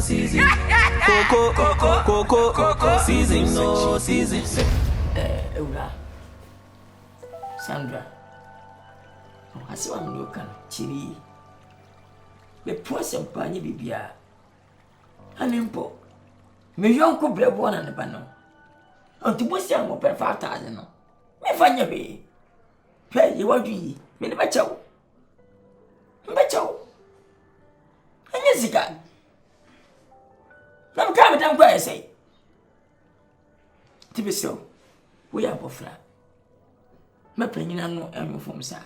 season. Coco, season, no season. Eura. Sandra. I see one you can chili. The poor champagne bibia. An impo. Me young could break one and the banner. And to most young open 5,000. Me find your way. Pay you what you me never chow. Becho. And yes, you got. Now come down where I say. To be so, we are both flat. My penny and no animal from sir.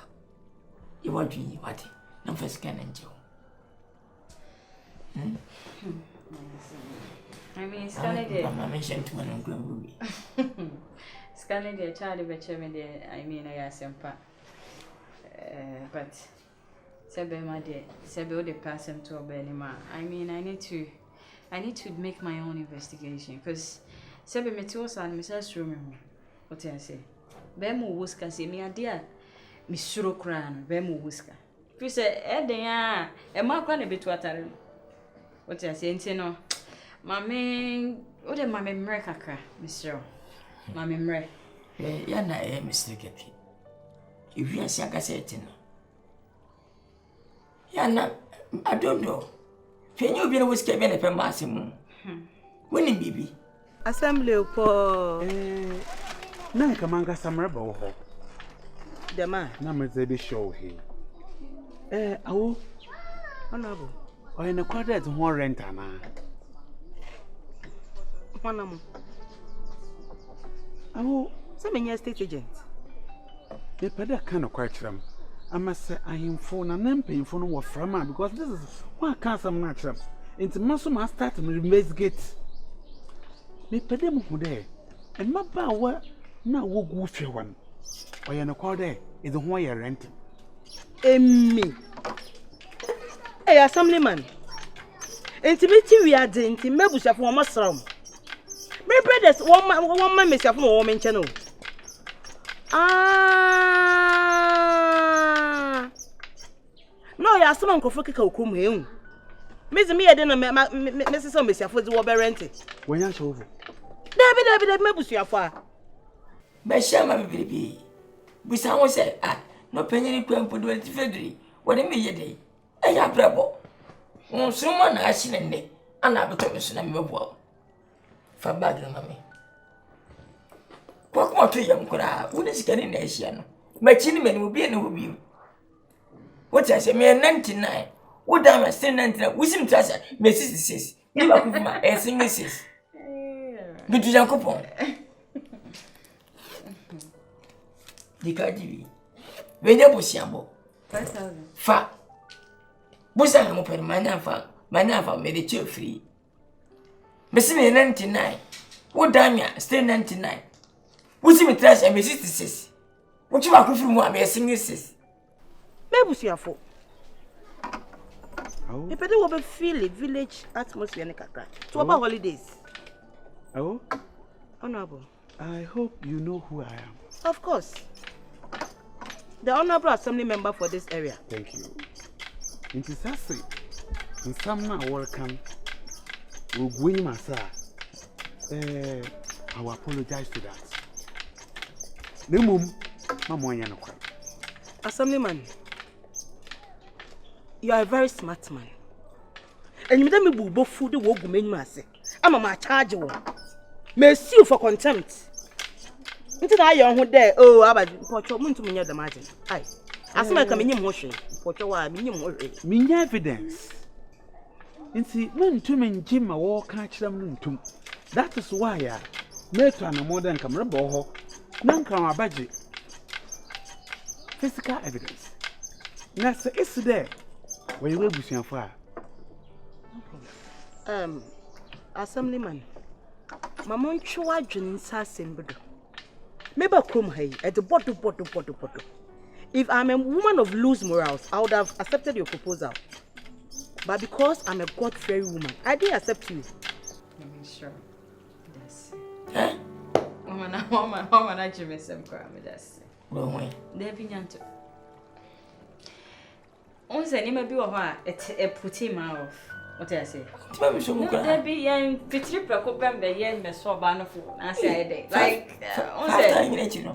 You want me, what? No first can enjoy. I mean, Scanning, I mentioned to my own movie. Scanning, dear Charlie, but I mean, I ask him, but Sebe, my dear, Sebe, the person to obey him. I mean, I need to make my own investigation because Sebe Metos and Mrs. Room. What I say? Bemu Wuska say me a dear Miss Surokran, Bemu Wuska. You say, Edia, a mark on a bit water. What I say, no, Mammy, what am I, Mrekaka, Monsieur? Mammy Mre. Yana, Mr. Getty. If you are Sagasetin. Yana, I don't know. Can you be a whiskey ben a maximum? Winning, baby. Assembly po. Nkansah some rebel. The man. Numbers they show here. Oh, Honorable. or in a quarter to one rent, Anna. Honorable. Oh, Some in your state agent. they put that kind of question. I must say, I am phone and then paying for no from her because this is why can't some natural. Into muscle must start to investigate. They put them who there. And my power now will go for one. Or in a quarter is the one you're renting. Me. Hey, assemblyman. Intimate we are doing to Mebusha for my son. My brothers, one man, Miss Yafmo, woman channel. No, you are someone Kofi come here. Miss me, I didn't Mrs. Miss Yafo to be rented. When you're over. David, Mebusha for. Bashama, baby. We sound say, no penny queen for 20 February. What a me a day. I have bravo. Someone has seen a day, and I better miss a mobile. For bad, mammy. What more to young crowd? What is getting Asian? My chinaman will be in with you. What I say, mere 99. What damn I still 99? Wisdom Tassa, Mrs. says, never put my ass in Mrs. Good to Jacopo. The Kwadwo. When you push Yambo 5,000. Fa Busan open my nafa made the chill free. Missing 99. What damn ya, still 99. What's me trash and Mrs. says? What you are from what I'm singing says? Mebusha for. Oh, You better will feel a village atmosphere in Kaka. To about holidays. oh, Honorable. I hope you know who I am. Of course. The honorable assembly member for this area. Thank you. It is Sassy. And some now welcome. We'll win myself. I will apologize to that. No mum, Mamma. Assemblyman, you are a very smart man. And you let me both food the work woman master. I'm a charge you. May sue you for contempt. Into the young there, oh, I put your moon to me at the margin. Aye. As I come in your motion, put your minimum. Mean evidence. And see, when two men Jim a war catch them to. That is why I made to an modern camera boho. None come a budget. Physical evidence. That's it's there. Where you will be seeing fire. Assemblyman, Mamma Chua Jun Sassimbedo. Maybe I come here at the bottom. If I'm a woman of loose morals, I would have accepted your proposal. But because I'm a God-fearing woman, I didn't accept you. I'm sure. Yes. Huh? Woman, I just miss some crime. That's Going. they've been yanto. Once I never be a put him out. What I say? There be young Petri Procopem, the young Mr. Bannerful, I say, like,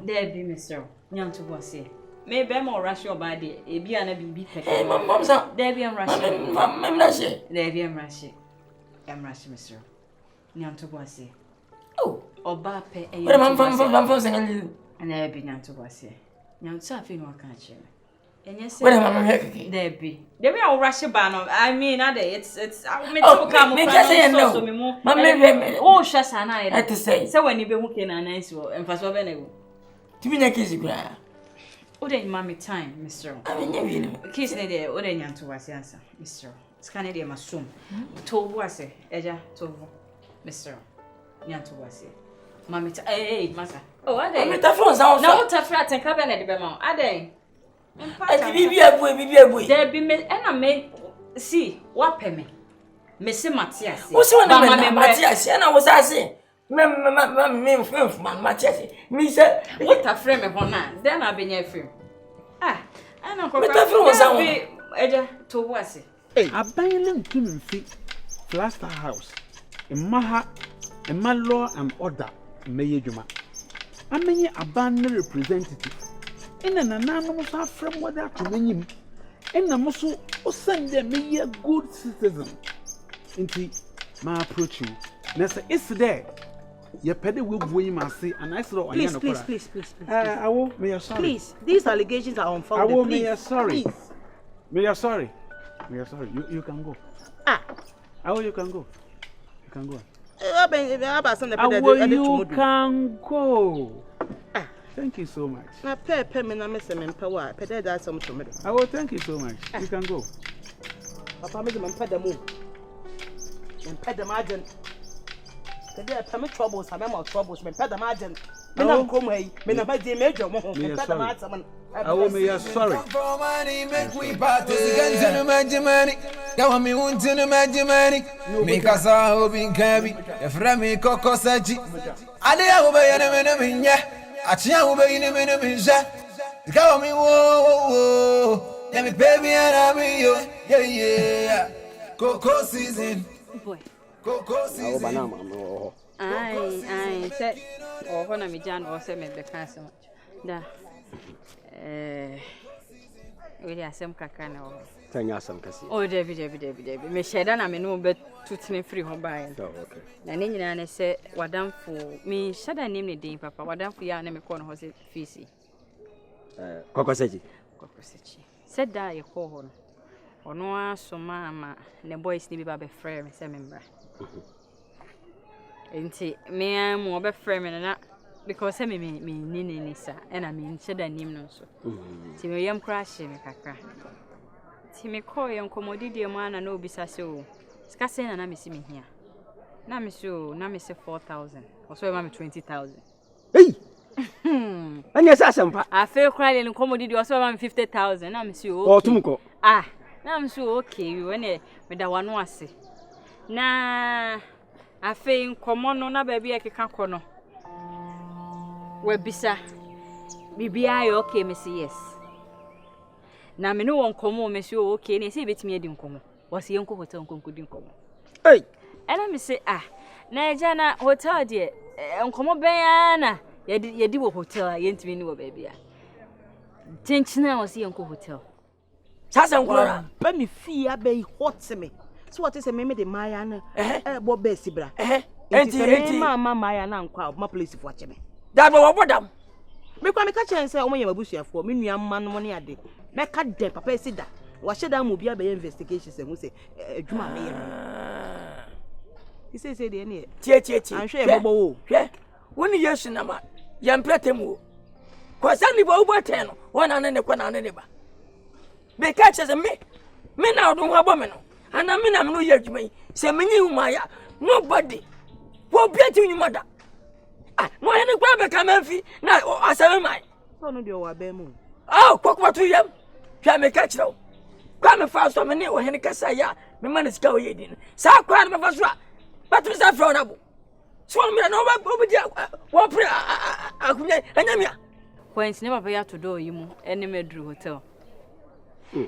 there be Mr. Young to was here. Maybe I'm more rush your body, a be an baby. Hey, Mamma's up. There be a rush. There be a rush. I'm rush, Mr. Young to was here. Oh, or Bape, and there be none to was here. Young Safi no catch him. And yes, there be. There be a rush banner. I mean, it's I'll make you come. Oh, Shasana, I had to say. So when you be working a nice one, and for so many. To be like easy, what ain't mammy time, Mr. I mean, kiss there, what ain't to us, answer, Mr. Scanadia Masum. Told was it, Eja, told Mr. Yanto was it. Mammy, mother. Oh, I didn't. No, what a flat and cabinet, Bemont. I didn't. I be a boy. There be me, and I may see what pay me. Missy Matthias. What's one of my Matthias? And I was asking, Matthias. Me said, what a frame upon that. Then I've been a film. Ah, and I'm going to Eja to was it. A bailing to feet, Plaster House, in Maha, and my law and order, Mayor Juma. I mean, a band representative. In an anonymous from what that to him, and the muscle send them be a good citizen. Into my approach you. Nessa is there. Your petty will win my see, and I saw please. I will be sorry. Please, these allegations are unfounded. I will be sorry. We are sorry. You can go. Ah, you can go. You can go. You can go. Thank you so much. I pay me na miss me power. Pay that some to me. I will thank you so much. You can go. Papa me them pay the move. And pay the margin. Today I me troubles, I am troubles, me pay the margin. Me na come here. Me na buy the major mo. Me pay the margin. I will be sorry. For money make we party. Ganze no magimani. Gawa mi unti no magimani. Me kasa obi nkabi. Efra me kokosachi. Ade ya obe na me nya. Achia ube ine mene minja. Gawa mi wo. Yeah me baby and I be yo. Yeah. Coco season. Boy. Coco season. I said, oh, when I'm Jan or say me the so much. Da. We are some kakana. Tanya some kasi. Oh, David. Me share na me no bet to free home buy. Oh, okay. Na nyina na say wadam for me shada name ne din papa wadam for ya na me ko no ho se fisi. Kokosechi. Said da ye ko ho no. Ono asoma ama ne boys ni bi ba be frame me say member. Enti me am wo be frame me na because me ni sa and I mean shada name no so. Ti me yam crash me kakra. Ti me call yam komodidi e ma na no bisa se o. Ska se na me si me hia. Na me say 4,000. Or so me 20,000. Hey. Anya sa sampa. I feel crying in komodidi or so me 50,000. Na me say okay. Oh tumuko. Ah, na me say okay. We ne me da wanu ase. Na I feel nkomo no na baby e keka kono. We bisa. Bibia you okay me say yes. Na me no won komo me say okay. Na say betimi edi nkomo. Was yenko hotel nkonko di nkomo. Hey. And I say na jana hotel de nkomo ben na yedi wo hotel yentimi ni wo baby a. Tenchina was yenko hotel. Sasa nkura ba me fie abai hot me. So what is me the maya na bo be sibra. Enti mama maya na nkwa ma police fo ache me. That wo bodam. Me kwa me ka chen say o mo yababusuafo me nua mma no ne ade. Me ka de papa esida. Wa sheda mo bia be investigation say hu say adwuma me ye. He say de ne. Tie. An hwe bobo wo. Hwe. Woni Yesu na ma. Ya mpretemu. Kwa sani bo ubote no. Wona ne kwa na ne ba. Be ka che say me na odun wa bo me no. Ana me na me no ye adwuma yi. Se me nyi umaya. Nobody. Wo biati nyuma da. Ah, mo ene kwa be ka manfi na asame mai. So no de o aba mu. Ah, kokwa to yam. Hwa me ka kire wo. Kwa me fa so me ne wo hene kasa ya. Me man sika wo yedi. Sa kwa me fa so a. But me sa fra na bo. So me na wo be dia wo pre akunya anyamia. When never pay to do you ene medru hotel.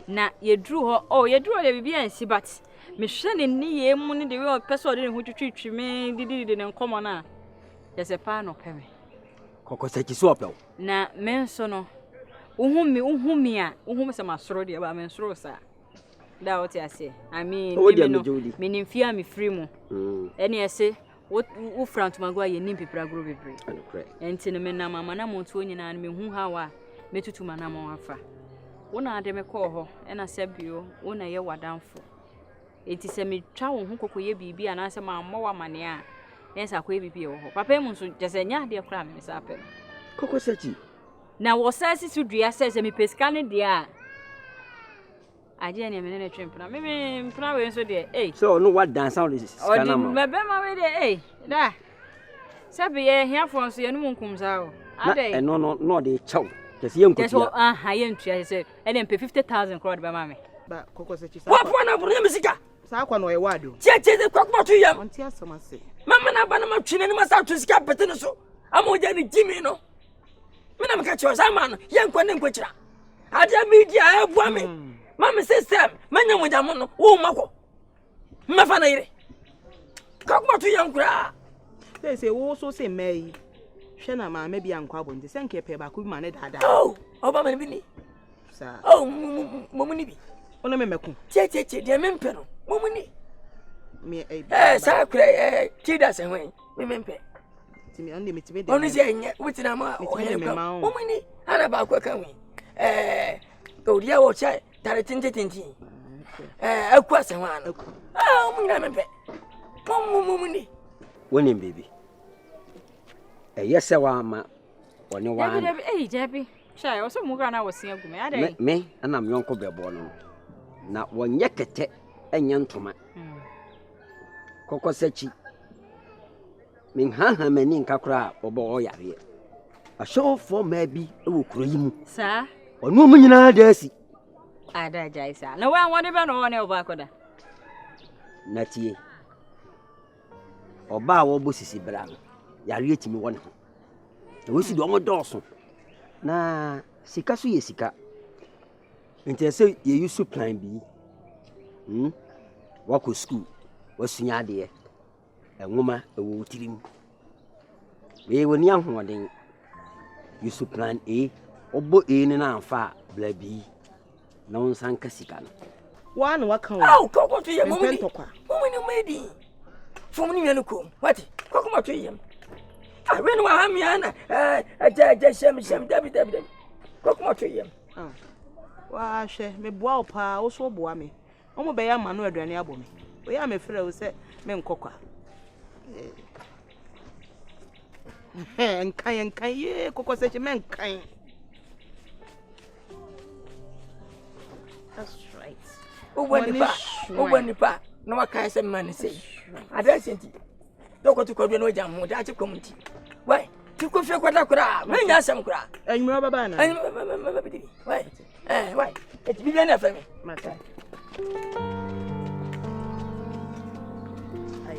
Na ye drew her, oh, ye drew the baby and see, but Michelle in the money the real person didn't want to treat me, didn't come on. There's a pan of him. Kokosechi swap. Na mensono. Uhumia, some astrology about menstruosa. That what I say. I mean, meaning fear me free mo. Any I say, what front Maguire name people grow be free. And Tinamena Mamma Montoni and me who how me to Manamo Afa. One I dem call her, and I said, you, one I were down for. It is a me chow who could be and answer my more money. Yes, I could be your papa Monsu just a dear cram, Miss Apple. Kokosechi. Now, what says it to Dria says, me pescani dear. I didn't even a trimp. Maybe flowers so dear, eh? So, no, what dance out is? Oh, my bema, eh? Da. Sabi, here for so no one comes out. And no, they chow. Just young, guess what? I am, I said, and then pay 50,000 crowd by mammy. But Kokosechi, what one of them is a Sakwan or a wadu? Check the cockpot to you. Until someone say, Mamma, I'm chin and must have to scap so. I'm more than Jimmy, no. Madam Catchers, I'm on young Quanquacha. I just meet ya, woman. Mamma says, Sam, Mania with a mono, oh, Mako. Mafana. Cockpot to young cra. They say, also say, May. Shanama, maybe I'm quabbling the same paper back with my head. Oh, Obama Vinny. Sir, oh, Momini. Only me, Che, dear Mempero, Momini. Me a sacre, Chidas and way, remember. Only me to be only saying, which I'm Momini, and about what can we? Go dear old child, Taratinti. A question one. Oh, remember. Momini. Winning, baby. Yes, sir, mamma. When you want, eh, Jappy. Shy, also Mugana was seeing me, and I'm Uncle Beborn. Not one yakete and young Toma. Kokosechi. Ming Haha meaning Kakra or boy. A show for maybe a cream, sir. Or no man, I dare see. I die, sir. No one wanted to know over Bacoda. Natty. Or bow bussy brown. Ya reach me one. We see the old Dawson. Na Sikasu Yesika. Until say you used to plan B. Walk with school. What's your idea? A woman, a wood team. We were young one day. You should plan A or boy in and out far, blabby. No son Cassican. One what come out, go to your moment. Woman, you made it. For me, what? Come to him. I ran Wahamiana, Sam, David. Come to him. Why, me bow pa, also boy me. Almost by a man who had any album. We are my fellow said, Mem Coca. And kind, ye, Coco such a man kind. That's right. Oh, when you pack, no, I can't say money say. I don't think you. Don't go to Kwadwo jam mo da community. Why? You could feel Kwadwo. When you some cra. And you rubber band. Why? Why? It's been enough for me.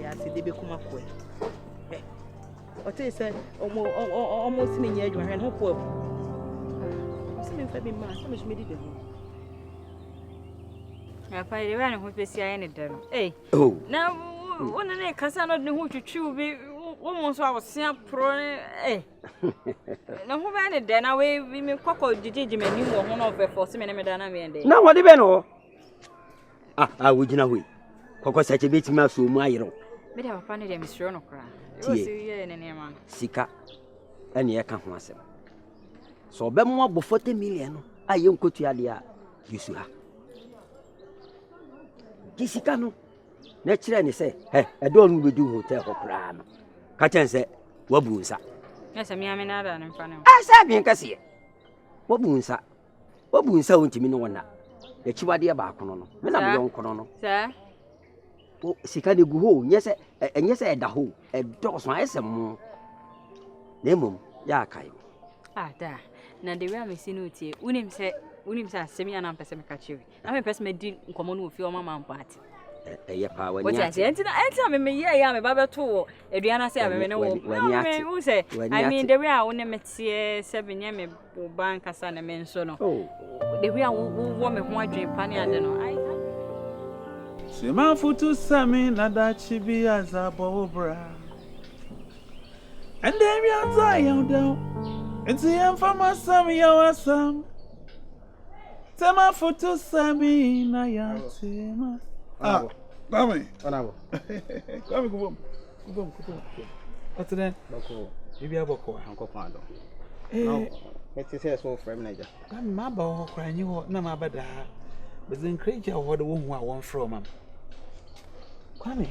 I see the become up way. What they said almost in the edge of her and hope. Something for me, man. So much made it. I find the one who will see any done. Eh? Oh, now, one of the Nkansah know who to chew be almost our same pro. Eh? No, who ran it then away? We may cocoa Gigi and you were one of the first minute. Now, what do you know? I would know we. Cocoa such a bit mouse who my hero. But I found it a Mr. Onokra. Sika, and ye can't answer. So, Bemo before 40 million. I young could to Adia. You see her. Kisicano. Naturally, say, hey, I don't do hotel for Pram. Catch say, Wabunsa. Yes, I mean, I'm another and funny. I said, Nkansah. Wabunsa. Wabunsa won't me no one. The Chiwadia Bacono. When I'm young Conono. Sir? Oh, Sikani go, yes, and yes, I the whole, a dog's my SM. Nemum, Yakai. Ah, there. Now the way I see no tea, Unim say, semi and I'm Pesamicachi. I'm a person made in common with your mamma and party. pa What I say, and me, yeah, I'm about to. Adriana say, I'm who say, I mean, the way I want to meet 7 years, bank as an mention. Oh, the way I want me one dream, Panny, I don't know. Sima futu sami na dachi bi azabo bra. And then we are dying down. It's the infamous sami yawasam. Sima futu sami na yatima. Ah, Mami. Onabo. Come go. What's then? Bako. You be aboko. Uncle Pando. No. Let's say so from Niger. I'm my boy crying you no my bad. But then creature what the one who I want from him. Kwame.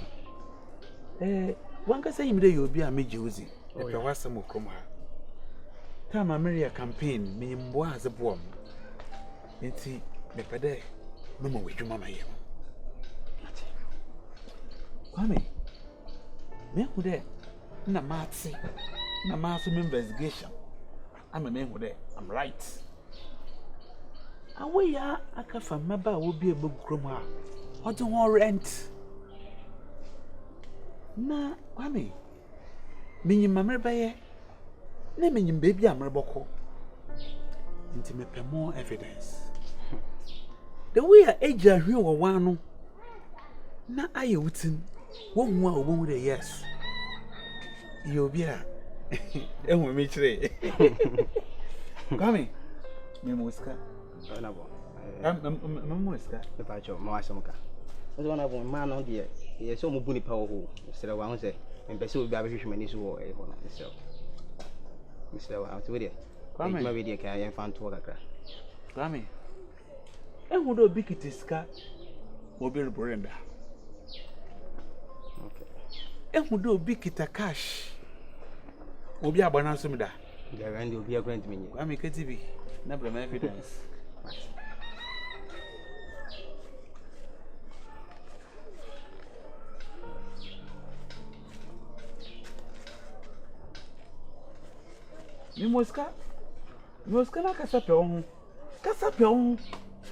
One can say you'll be a major Uzi. If there was some more come her. Time I marry a campaign, me was a bomb. It's the pede. No more with your mamma here. Kwame. Me who there? Na matsi. Na masu investigation. I'm a man who there. I'm right. Away ya aka fa maba will be a book chroma. What do you rent? Na Kwame. Minyim mamre baye. Na minyim baby amreboko. Inti me pe more evidence. The way a eja hwe wo wan no. Na aye wutin. Wo hu a wo de yes. You be a. Ehun mi chire. Kwame. Me muska. Onabo. Muska. The pacho, Mawasamuka. What's one of man on the air? So Mubuni Power, Mr. Wanze, and Bessie will be a fisherman is war a honor himself. Mr. Wanze, with it. Kwame, my video can find to work. Kwame, and would a big it is cat or be Brenda. Okay. And would do big it a cash or be a bonasumida. The end will be a grand menu. I make a TV, never evidence. Muska na kasa pe on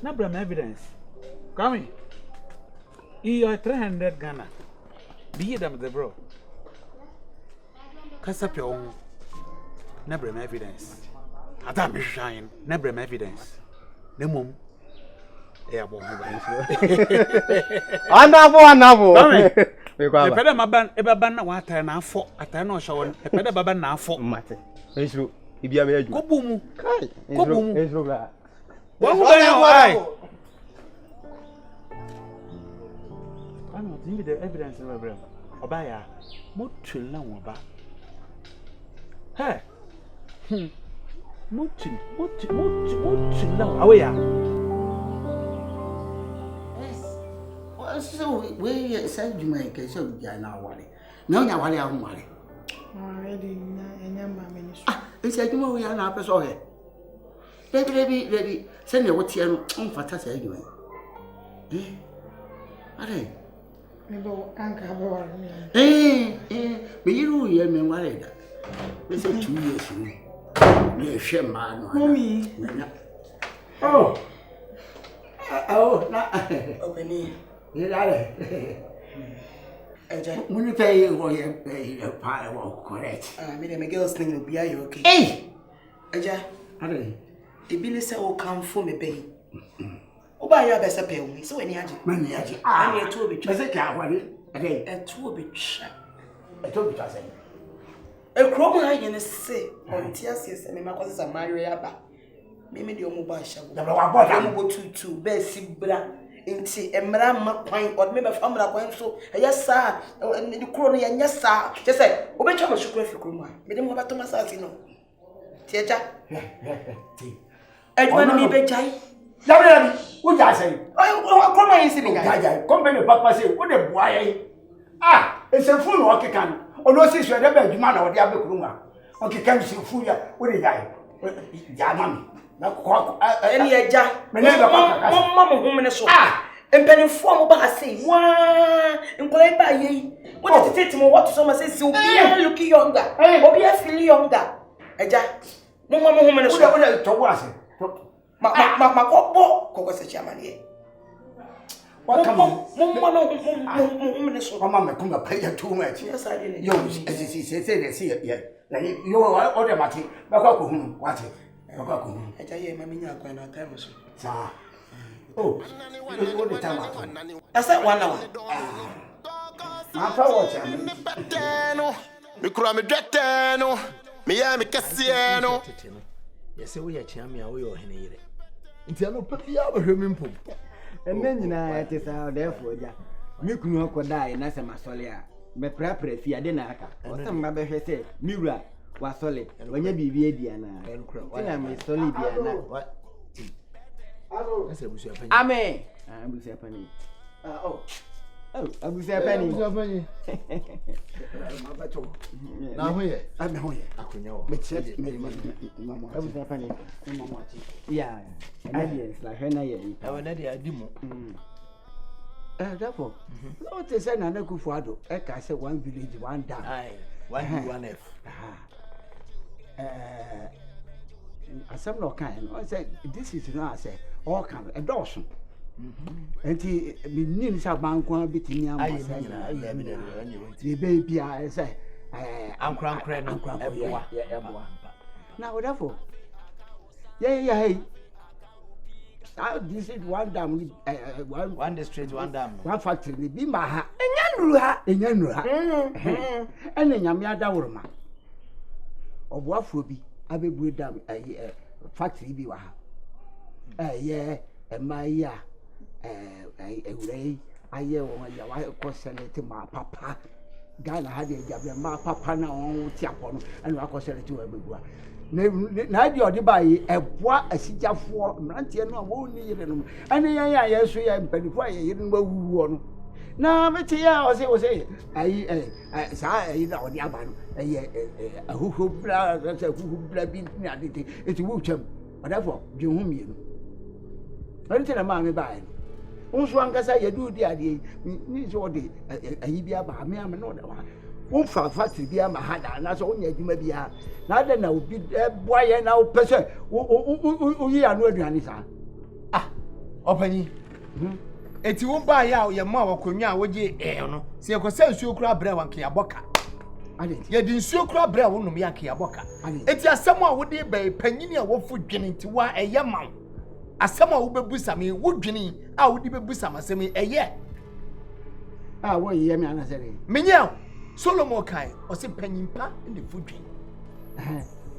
na bram evidence. Come here 300 Ghana. Be them the bro. Kasa pe on na bram evidence. Adam shine na bram evidence. Ne mum e abo ho ba. Anabo. Me kwa ba. E pede maban e baba na wa atare na afọ atare na ohwo no. E pede baba na afọ. Mate. Esro ibia me aju. Kobumu. Kai. Kobumu. Esro bra. Wa hu ba yo ai. I'm not even the evidence in my brain. Obaya. Mo twela won ba. Hey. Mo twela awaya. Yes. So we said you make a so na wale. No nya wale ahun wale. Already na ministry. Ah, it's a we are na person here. Baby, send what you on fata say you. Are Me bo anka bo me you hear me worried. We say 2 years ni. Me shame man. Mommy. Oh, na. Obeni. You are. When you pay what you pay, a pile will correct. Me the girls thing will be okay. Hey! Aja, Are the bill say will come for me pay. Oba ya best pay me. So any aja. Many aji. I need to be But they can't worry. Again, and to be sharp. I told you to say. A crop I can say on tears yes, and my causes are married about. Maybe the mobile shop. The robot I'm go to Bessie Bra. Inti emra makwan or member family kwan so yes sir the crown yes sir just say obetwa ma shukuru fi kroma me dem ba to masasi no tieja edwan mi be jai Yabi, who just say? oh kroma yin sini ga Jaja, company papa say, what the boy? Ah, it's a fool okay can. O no see so the be man or the abe kroma. Okay, can see fool ya, what the guy? Jamami. Na kwa eni eja me ne ba kaka. Mama mo humene so ah empanifo mo ba say wa nkolai ba yi what did it mo what so ma say si obi look younger obi feel younger eja mama mo humene so What to was it? ma ko bo ko se chairman ye Mama, come up, pay too much. Yes, I did. You say they see it yet. You are automatic. Bakaku, what it? Bakaku. I tell you, Mamma, when I tell you. Oh, what the time? I said 1 hour. My power. Me kura me dwetɛ no me ya me kɛseɛ no yɛsɛ woyɛ kyea me a woyɛ ɔhene yere nti ano pa bia bɛhwɛ me mpom ɛnɛ nyinaa ɛte saa ɔdɛɛfo agya me kunu ɔkɔdaa na sɛ masɔle a mɛprapra fi ade na aka ɔsɛ mma bɛhwɛ sɛ me wura wasɔle wanya biribi adi anaa ɛna mesɔle bi ana ɛsɛ abusuapani amen abusuapani abusuapani na ho yɛ I'm home. akonya wɔ abusuapani yeah audience la hwɛ na yɛ ɛwɔ na de adi mu therefore no te say na Kwadwo e ka say one village one dam one F asem no kan no say this is no say all kan e dawson enti me nin sa banko bitimi am say the baby I say ankran no eboa now therefore hey this is one dam one district one dam one factory bi ma ha enyanuru ha ene nyame adawroma oboafo bi abebu dam factory bi wa ha emaya ewurei aye won ya wa ko select ma papa Ghana ha de jabe ma papa na won ti apo no ene wa ko select wa begua na di odi bayi eboa asigafo mrantie no wo ni yire no ene yan ya yeso ya mpanifo aye yire no wuwo no na meti ya o se ayi sa ayi na odi aba no ahuhu bra sa ahuhu bra bi ni adete eti wo twam odafo dwe hu mienu ante na ma me bayi unso Nkansah yedu di ade ni so odi ayi bi aba me am no da wa won fa factory bi ama hada na so onya adwuma bia na da na obi boaye na opese o yi anu aduane sa opani eti won ba ya ye ma wakonwa a woje no se ekosa nsuo kura bra wanke aboka ye di nsuo kura bra wonum yanke aboka eti asem a wode ba panyini a wofu dwene nti wa eye man asem a wo bebusa me wo dwene a wode bebusa masem eye wo ye me anasere menya Solomon kai o se panyimpa ne fudwen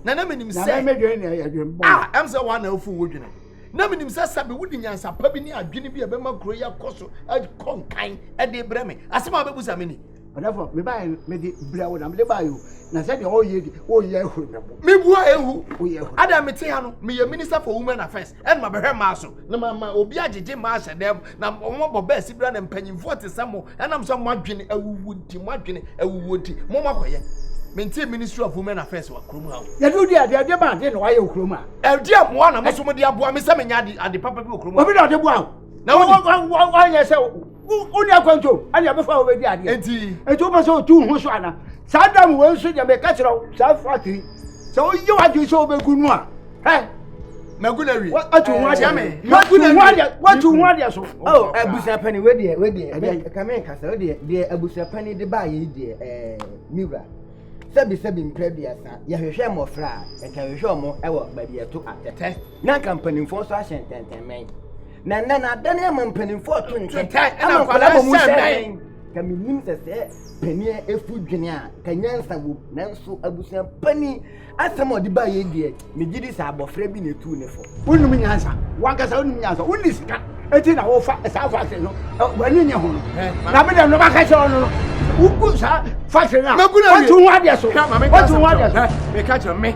na menim se na medwen ne adwen am se wa na ofu wodwen na menim se sabe wodi nyansa pa bi ne adwene bi e be makro ya koso konkan e de breme asema bebusa me ni odafo me ba me di bra wo na me ba yo na se de o ye ehuru mebo me bua ehu o ye ehuru adam me te ha no me ye minister for women affairs and ma behwe ma so na ma obi ajeje ma hye dem na mo bo ba si bra na mpanyimfo te samo enam so mo adwene awuwu nti mo adwene awuwu nti mo makoye Maintain Ministry of Women Affairs wa kromu ha. Ya do dia ba de no aye okromu a. E dia mo na mo so mo dia boa me se me nya ade papa bi okromu. Obi na de boa. Na wo nya se uni akwanto ani abefa wo be di ade. Enti o ma so tu ho so ana. Sa dam wo nso dia me ka kire sa factory. So yi wa ju so be gunu a. He Magunawi. Atu ho ade. Watu ho ade so. Oh, abusapani we de ka me Nkansah we de abusapani de ba ye de miwra. Sabi mprebiasa ya hwehwe mofra e ka hwehwe mo e wo baabi eto atete na kampanimfo so ahye ntentemen na adane am mpanimfo to ntentan na kwala mo hye ka minim sese panie efudwene a ka nyansa wo nanso abusan pani asem odi ba ye die me gidi sa abofra bi na etu ne fo unum nyansa Nkansah unum nyansa uni sika eti na wo fa sa fa se no wani nya ho no na be dem no ba ka che no ugu sa fashion na watu ho ade so watu ho ade so me ka che me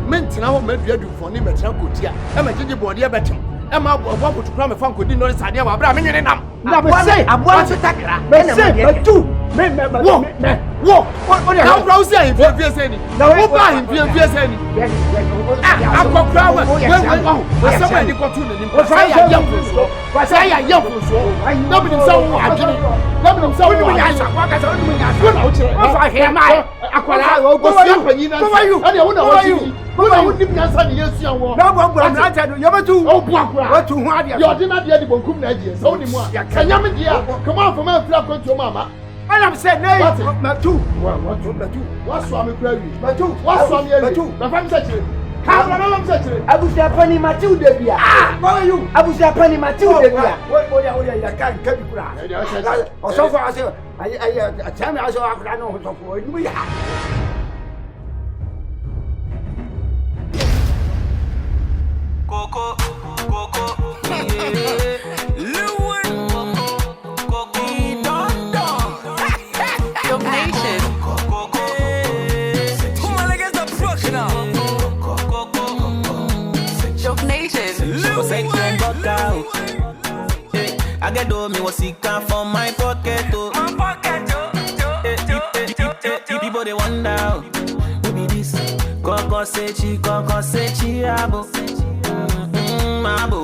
ntina ho maduadu fo ne metra kotia e ma gigi bode e betem e ma abo kutukura me fa nkodi no sade wa bra me nyene nam na be say abo so takra me say tu me wo o de how browse here fie say ni wo ba fie say ni akokura we asama ni kotu ni say ya yamfo say ya yamfo nobody say wo adwene nobody say wo Nkansah Nkansah wo na wo kire wo fa here mai akwara go panyin Who are you? and you know Who are you? Who are you? Nkansah ni yesu anwo. No go bra na tell you betu. Oh bu akwara. What to hu ade. You dey na dey di bonkum na dey. So ni mu a. Kanyam dia. Come on for me fira kontu mama. And I'm saying nay. Betu. What betu? What so am kura wi? Betu. What so am ye? Betu. Na fam say chire. Ka bra na say chire. Abusia pani Matilde bia. Ah, who are you? Abusia pani Matilde bia. Oya ya kan kebi kura. O so for ase I tell me aso akura no so for you ya. Coco, Lilwin, Your nation. Who am I against the professional? Your nation. I get do me was sick from my pocket. People they wonder who be this. Coco say chi, abo. Mabo.